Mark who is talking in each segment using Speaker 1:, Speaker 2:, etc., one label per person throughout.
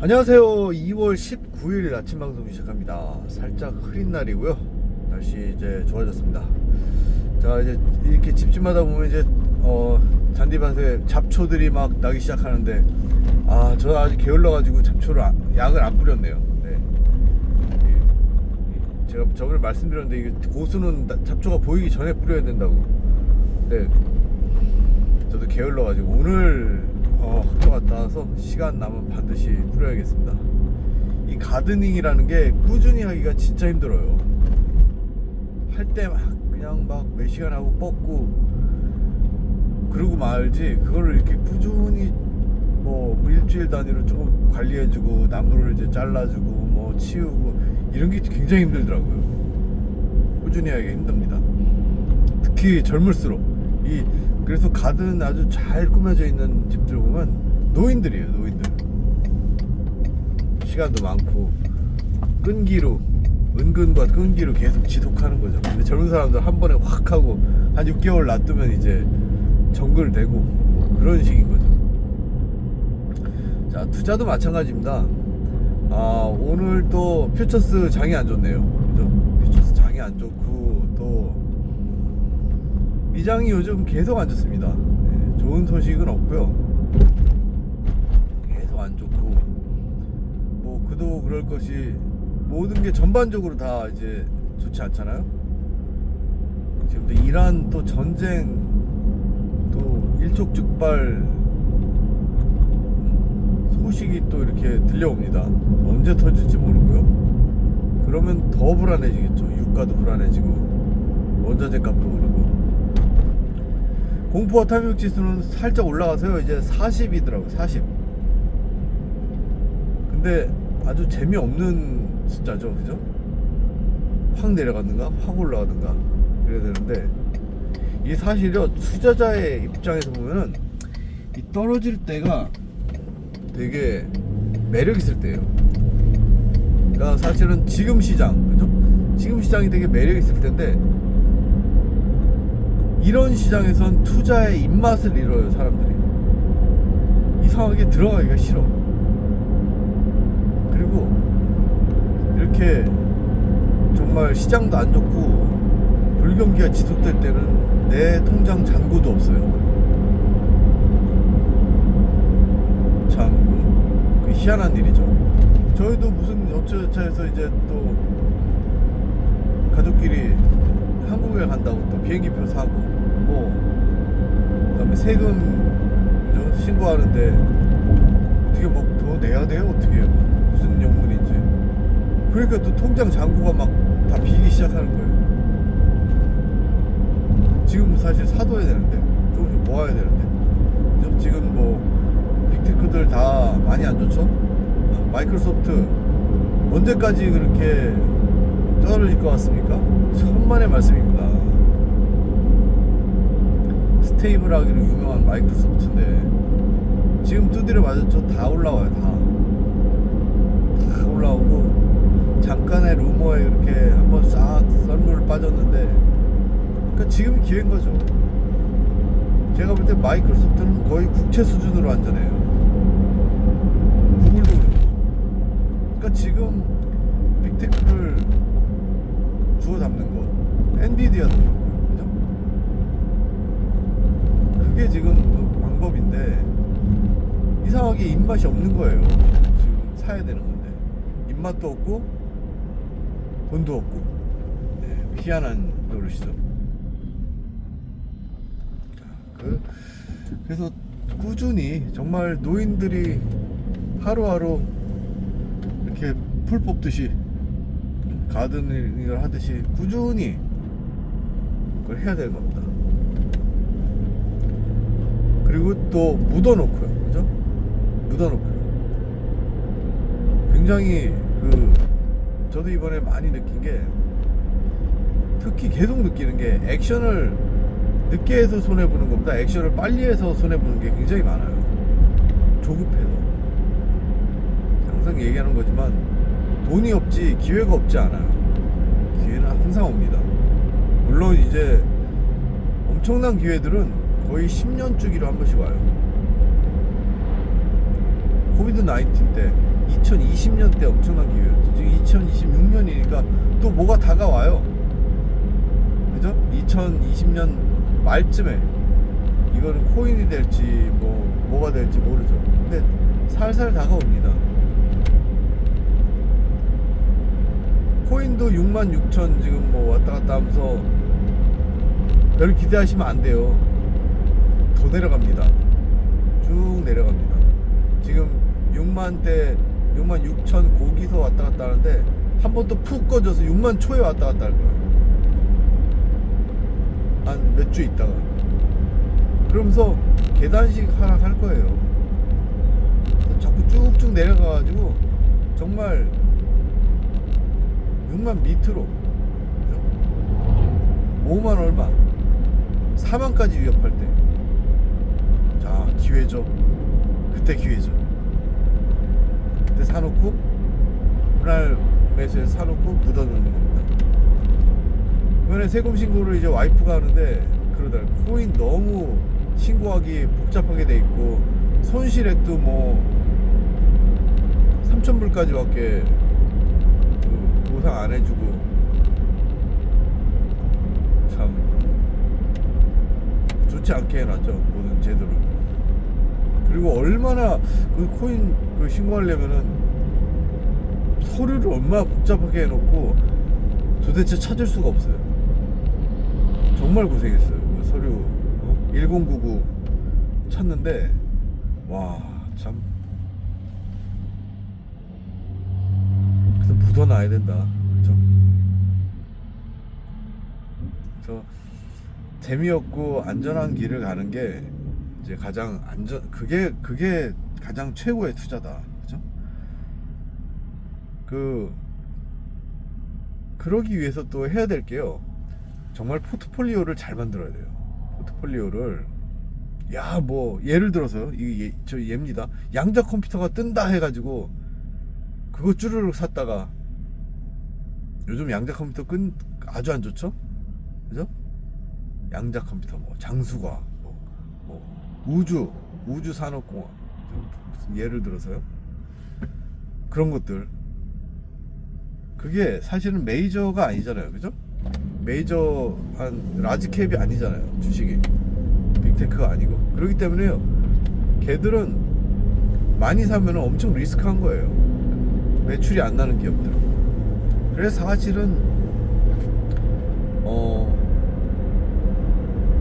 Speaker 1: 안녕하세요. 2월 19일 아침 방송 시작합니다. 살짝 흐린 날이고요. 날씨 이제 좋아졌습니다. 자, 이제 이렇게 집집마다 보면 이제 잔디밭에 잡초들이 막 나기 시작하는데, 저 아직 게을러가지고 잡초를 약을 안 뿌렸네요. 네. 제가 저번에 말씀드렸는데 이게 고수는 잡초가 보이기 전에 뿌려야 된다고. 네. 저도 게을러가지고 오늘 학교 갔다 와서 시간 나면 반드시 뿌려야겠습니다. 이 가드닝이라는 게 꾸준히 하기가 진짜 힘들어요. 할 때 막 그냥 막 몇 시간 하고 뻗고 그러고 말지, 그거를 이렇게 꾸준히 뭐 일주일 단위로 조금 관리해주고 나무를 이제 잘라주고 뭐 치우고 이런 게 굉장히 힘들더라고요. 꾸준히 하기가 힘듭니다. 특히 젊을수록. 그래서 가든 아주 잘 꾸며져 있는 집들 보면 노인들이에요. 노인들 시간도 많고 끈기로, 은근과 끈기로 계속 지속하는 거죠. 근데 젊은 사람들 한 번에 확 하고 한 6개월 놔두면 이제 정글되고 뭐 그런 식인 거죠. 자, 투자도 마찬가지입니다. 오늘 또 퓨처스 장이 안 좋네요. 그죠? 퓨처스 장이 안 좋고 또 미장이 요즘 계속 안 좋습니다. 네, 좋은 소식은 없고요. 계속 안 좋고, 뭐 그도 그럴 것이 모든 게 전반적으로 다 이제 좋지 않잖아요. 지금 또 이란 또 전쟁 또 일촉즉발 소식이 또 이렇게 들려옵니다. 언제 터질지 모르고요. 그러면 더 불안해지겠죠. 유가도 불안해지고 원자재 값도 오르고. 공포와 탐욕 지수는 살짝 올라가서요. 이제 40이더라고요. 40. 근데 아주 재미없는 숫자죠. 그죠? 확 내려가든가 확 올라가든가 그래야 되는데, 이 사실요, 투자자의 입장에서 보면은 이 떨어질 때가 되게 매력 있을 때예요. 그러니까 사실은 지금 시장, 그죠? 지금 시장이 되게 매력 있을 때인데, 이런 시장에선 투자의 입맛을 잃어요. 사람들이 이상하게 들어가기가 싫어. 그리고 이렇게 정말 시장도 안 좋고 불경기가 지속될 때는 내 통장 잔고도 없어요. 참 희한한 일이죠. 저희도 무슨 어쩌저쩌해서 이제 또 가족끼리 한국에 간다고 또 비행기표 사고 그다음에 세금 신고하는데 어떻게 뭐 더 내야 돼요? 어떻게 해요? 무슨 영문인지. 그러니까 또 통장 잔고가 막 다 비기 시작하는 거예요. 지금 사실 사둬야 되는데, 조금씩 모아야 되는데, 지금 뭐 빅테크들 다 많이 안 좋죠? 마이크로소프트 언제까지 그렇게 떨어질 것 같습니까? 천만의 말씀입니다. 스테이블하기로 유명한 마이크로소프트인데 지금 두드려 맞았죠. 다 올라와요. 다 올라오고, 잠깐의 루머에 이렇게 한번 싹 썰물을 빠졌는데, 그러니까 지금이 기회인 거죠. 제가 볼 때 마이크로소프트는 거의 국채 수준으로 안전해요. 구글도 그렇고. 그러니까 지금 빅테크를 주워 담는 거, 엔비디아도 그렇고요. 그죠? 그게 지금 방법인데, 이상하게 입맛이 없는 거예요. 지금 사야 되는 건데 입맛도 없고 돈도 없고. 네, 희한한 노릇이죠. 그래서 꾸준히 정말 노인들이 하루하루 이렇게 풀 뽑듯이 가드닝을 하듯이 꾸준히 그걸 해야 되는 겁니다. 그리고 또 묻어놓고요. 그죠? 묻어놓고요. 굉장히 저도 이번에 많이 느낀 게, 특히 계속 느끼는 게, 액션을 늦게 해서 손해보는 것보다 액션을 빨리 해서 손해보는 게 굉장히 많아요. 조급해서. 항상 얘기하는 거지만 돈이 없지 기회가 없지 않아요. 기회는 항상 옵니다. 물론 이제 엄청난 기회들은 거의 10년 주기로 한 번씩 와요. 코비드 19 때 2020년 때 엄청난 기회였죠. 지금 2026년이니까 또 뭐가 다가와요. 그죠? 2020년 말쯤에 이거는 코인이 될지 뭐가 될지 모르죠. 근데 살살 다가옵니다. 코인도 66,000 지금 뭐 왔다 갔다 하면서 별 기대하시면 안 돼요. 더 내려갑니다. 쭉 내려갑니다. 지금 6만대 66,000 거기서 왔다 갔다 하는데 한 번 또 푹 꺼져서 6만 초에 왔다 갔다 할 거야. 한 몇 주 있다가. 그러면서 계단식 하락할 거예요. 자꾸 쭉쭉 내려가가지고 정말 6만 밑으로, 그죠? 5만 얼마 4만까지 위협할 때, 자 기회죠. 그때 기회죠. 그때 사놓고 분할 매수에 사놓고 묻어놓는 겁니다. 이번에 세금 신고를 이제 와이프가 하는데 그러더라. 코인 너무 신고하기 복잡하게 돼 있고 손실액도 뭐 3,000불까지밖에 보상 안 해주고 참 좋지 않게 해놨죠, 모든 제도를. 그리고 얼마나 그 코인 그 신고하려면은 서류를 얼마나 복잡하게 해놓고 도대체 찾을 수가 없어요. 정말 고생했어요. 그 서류 1099 찾는데 와 참. 그래서 묻어놔야 된다. 그죠? 그래서 재미없고 안전한 길을 가는 게 이제 가장 그게 가장 최고의 투자다. 그죠? 그러기 위해서 또 해야 될 게요. 정말 포트폴리오를 잘 만들어야 돼요. 포트폴리오를 뭐 예를 들어서요. 저 얘입니다. 양자 컴퓨터가 뜬다 해가지고 그거 쭈르륵 샀다가 요즘 양자 컴퓨터 아주 안 좋죠? 그죠? 양자 컴퓨터 장수과 우주 산업공학 무슨 예를 들어서요. 그런 것들 그게 사실은 메이저가 아니잖아요. 그죠? 메이저한 라지캡이 아니잖아요. 주식이 빅테크가 아니고. 그렇기 때문에요, 걔들은 많이 사면 엄청 리스크한 거예요. 매출이 안 나는 기업들. 그래서 사실은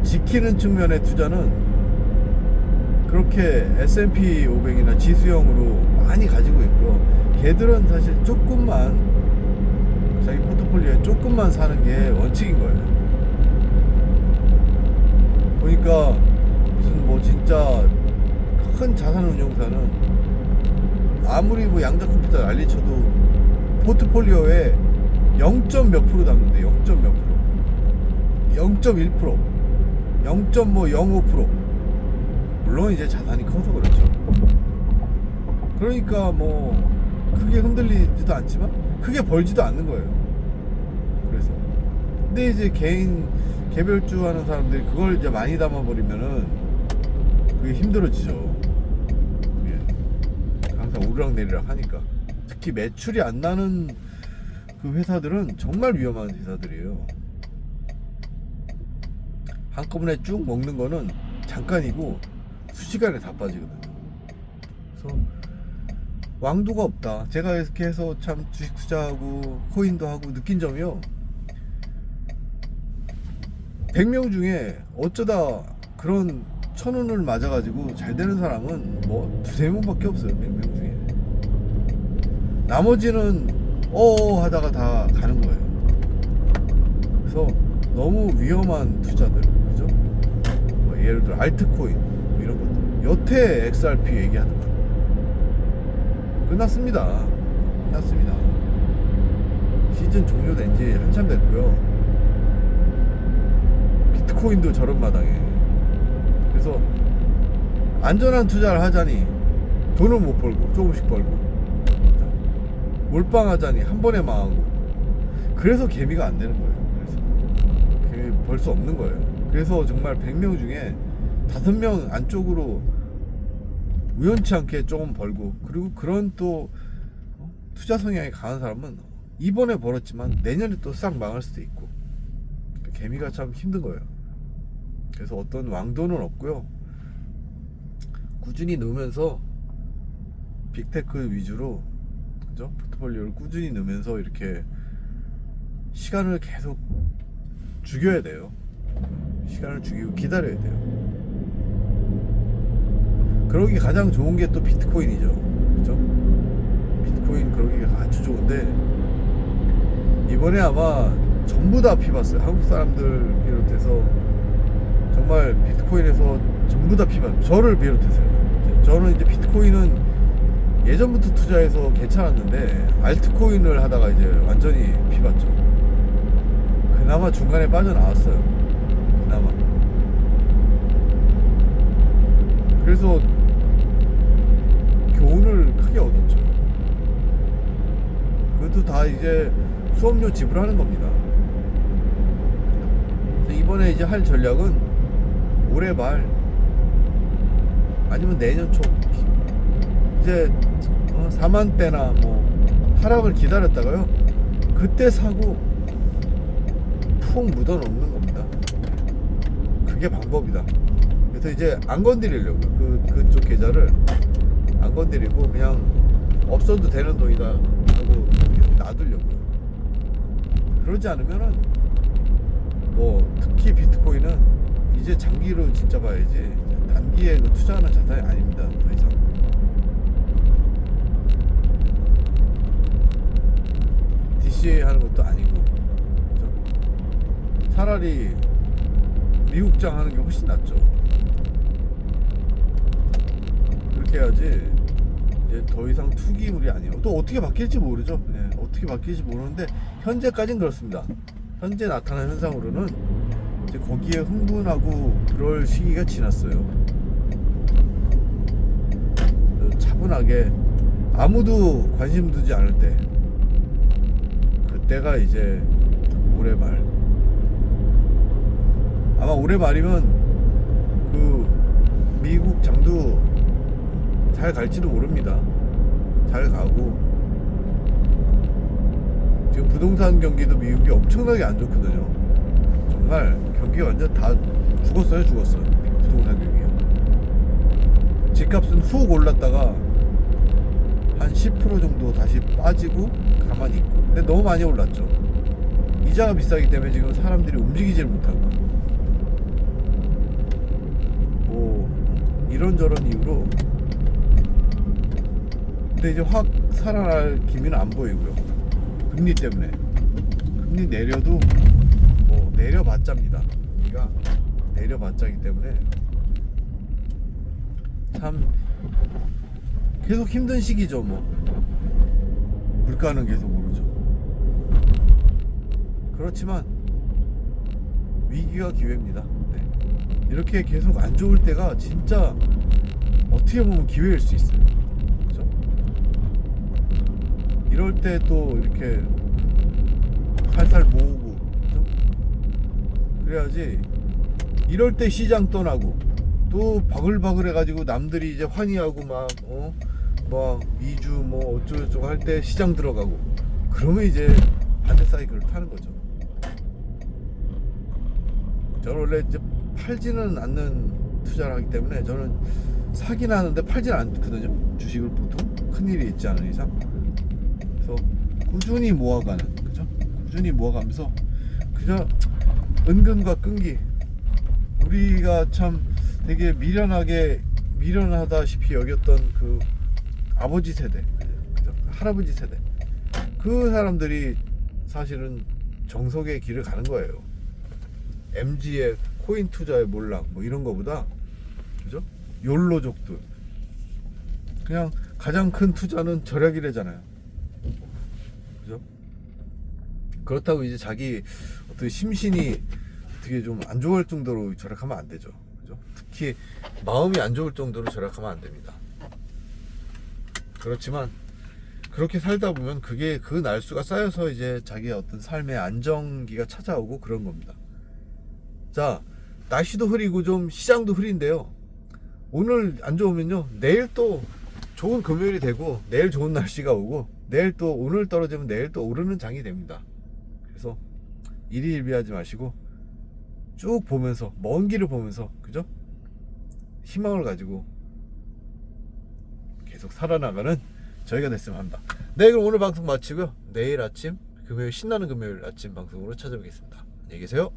Speaker 1: 지키는 측면의 투자는 그렇게 S&P 500이나 지수형으로 많이 가지고 있고요. 걔들은 사실 조금만 자기 포트폴리오에 조금만 사는 게 원칙인 거예요. 보니까 무슨 진짜 큰 자산운용사는 아무리 양자 컴퓨터 난리쳐도 포트폴리오에 0. 몇 프로 담는데 0. 몇 프로 0.1% 0.05% 물론 이제 자산이 커서 그렇죠. 그러니까 크게 흔들리지도 않지만 크게 벌지도 않는 거예요. 그래서 근데 이제 개별주 하는 사람들이 그걸 이제 많이 담아버리면은 그게 힘들어지죠. 항상 오르락내리락 하니까. 특히 매출이 안 나는 그 회사들은 정말 위험한 회사들이에요. 한꺼번에 쭉 먹는 거는 잠깐이고 수시간에 다 빠지거든요. 그래서 왕도가 없다. 제가 이렇게 해서 참 주식 투자하고 코인도 하고 느낀 점이요, 100명 중에 어쩌다 그런 1,000원을 맞아가지고 잘 되는 사람은 2-3명밖에 없어요. 100명 중에. 나머지는 하다가 다 가는 거예요. 그래서 너무 위험한 투자들, 그죠? 예를 들어 알트코인 이런 것들, 여태 XRP 얘기하는 거 끝났습니다. 시즌 종료된 지 한참 됐고요. 비트코인도 저런 마당에. 그래서 안전한 투자를 하자니 돈을 못 벌고 조금씩 벌고, 몰빵하자니 한 번에 망하고. 그래서 개미가 안 되는 거예요. 그래서 벌 수 없는 거예요. 그래서 정말 100명 중에 5명 안쪽으로 우연치 않게 조금 벌고, 그리고 그런 또 투자 성향이 강한 사람은 이번에 벌었지만 내년에 또 싹 망할 수도 있고, 개미가 참 힘든 거예요. 그래서 어떤 왕도는 없고요, 꾸준히 넣으면서 빅테크 위주로, 그죠? 포트폴리오를 꾸준히 넣으면서 이렇게 시간을 계속 죽여야 돼요. 시간을 죽이고 기다려야 돼요. 그러기 가장 좋은 게 또 비트코인이죠. 그죠? 비트코인 그러기가 아주 좋은데, 이번에 아마 전부 다 피봤어요. 한국 사람들 비롯해서 정말 비트코인에서 전부 다 피봤어요. 저를 비롯해서요. 저는 이제 비트코인은 예전부터 투자해서 괜찮았는데 알트코인을 하다가 이제 완전히 피봤죠. 그나마 중간에 빠져나왔어요. 그나마. 그래서 교훈을 크게 얻었죠. 그것도 다 이제 수업료 지불하는 겁니다. 이번에 이제 할 전략은 올해 말 아니면 내년 초 이제 4만대나 뭐 하락을 기다렸다가요, 그때 사고 푹 묻어 놓는 겁니다. 그게 방법이다. 그래서 이제 안 건드리려고요. 그쪽 계좌를 안 건드리고 그냥 없어도 되는 돈이다 하고 계속 놔두려고요. 그러지 않으면은 뭐 특히 비트코인은 이제 장기로 진짜 봐야지 단기에 그 투자하는 자산이 아닙니다. 더 이상. DCA 하는 것도 아니고, 그죠? 차라리 미국장 하는 게 훨씬 낫죠. 그렇게 해야지 이제 더 이상 투기물이 아니에요. 또 어떻게 바뀔지 모르죠. 예, 어떻게 바뀔지 모르는데 현재까지는 그렇습니다. 현재 나타난 현상으로는 이제 거기에 흥분하고 그럴 시기가 지났어요. 차분하게 아무도 관심 두지 않을 때, 그때가 이제 올해 말. 아마 올해 말이면 그 미국 장도 잘 갈지도 모릅니다. 잘 가고, 지금 부동산 경기도 미국이 엄청나게 안 좋거든요. 정말 경기가 완전 다 죽었어요. 부동산 경기가. 집값은 훅 올랐다가 한 10% 정도 다시 빠지고 가만히 있고. 근데 너무 많이 올랐죠. 이자가 비싸기 때문에 지금 사람들이 움직이질 못하고, 뭐 이런저런 이유로. 근데 이제 확 살아날 기미는 안 보이고요. 금리 때문에. 금리 내려도 뭐 내려봤자입니다. 우리가 내려봤자이기 때문에 참 계속 힘든 시기죠. 뭐 물가는 계속 오르죠. 그렇지만 위기가 기회입니다. 네. 이렇게 계속 안 좋을 때가 진짜 어떻게 보면 기회일 수 있어요. 그렇죠? 이럴 때 또 이렇게 살살 모으고, 그렇죠? 그래야지 이럴 때 시장 떠나고 또 바글바글 해가지고 남들이 이제 환희하고 막 미주 뭐 어쩌고저쩌고 할 때 시장 들어가고, 그러면 이제 반대 사이클을 타는 거죠. 저는 원래 이제 팔지는 않는 투자를 하기 때문에 저는 사긴 하는데 팔지는 않거든요. 주식을 보통 큰일이 있지 않은 이상. 그래서 꾸준히 모아가는, 그죠? 꾸준히 모아가면서 그냥 은근과 끈기, 우리가 참 되게 미련하다시피 여겼던 그 아버지 세대, 그죠? 할아버지 세대, 그 사람들이 사실은 정석의 길을 가는 거예요. MG의 코인 투자의 몰락 뭐 이런 거보다, 그죠? 욜로족들, 그냥 가장 큰 투자는 절약이래잖아요. 그죠? 그렇다고 이제 자기 어떤 심신이 어떻게 좀 안 좋을 정도로 절약하면 안 되죠. 그죠? 특히 마음이 안 좋을 정도로 절약하면 안 됩니다. 그렇지만 그렇게 살다 보면 그게 그 날수가 쌓여서 이제 자기의 어떤 삶의 안정기가 찾아오고 그런 겁니다. 자, 날씨도 흐리고 좀 시장도 흐린데요. 오늘 안 좋으면요, 내일 또 좋은 금요일이 되고 내일 좋은 날씨가 오고 내일 또 오늘 떨어지면 내일 또 오르는 장이 됩니다. 그래서 일희일비하지 마시고 쭉 보면서 먼 길을 보면서 그죠? 희망을 가지고 계속 살아나가는 저희가 됐으면 합니다. 네, 그럼 오늘 방송 마치고요. 내일 아침 금요일 신나는 금요일 아침 방송으로 찾아뵙겠습니다. 안녕히 계세요.